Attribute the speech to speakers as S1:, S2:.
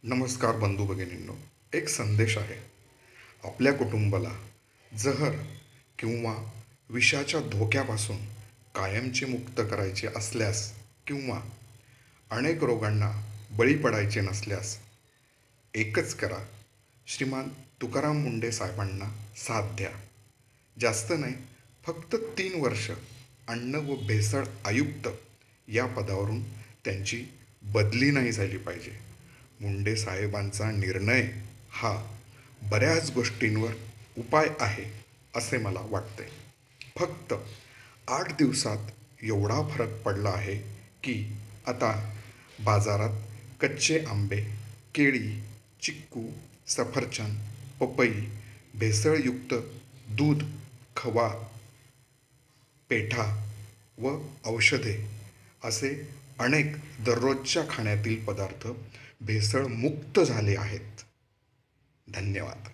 S1: नमस्कार बंधू भगिनींनो. एक संदेश आहे. आपल्या कुटुंबाला जहर किंवा विषाच्या धोक्यापासून कायमचे मुक्त करायचे असल्यास किंवा अनेक रोगांना बळी पडायचे नसल्यास एकच करा. श्रीमान तुकाराम मुंडे साहेबांना साथ द्या. जास्त नाही, फक्त 3 वर्ष अन्न व भेसळ आयुक्त या पदावरून त्यांची बदली नाही झाली पाहिजे. मुंडे साहेबांचा निर्णय हा बऱ्याच गोष्टींवर उपाय आहे असे मला वाटते. फक्त 8 दिवसात एवढा फरक पडला आहे की आता बाजारात कच्चे आंबे, केळी, चिक्कू, सफरचंद, पपई, भेसळयुक्त दूध, खवा, पेठा व औषधे असे अनेक दररोजच्या खाण्यातील पदार्थ भेसळमुक्त झाले आहेत. धन्यवाद.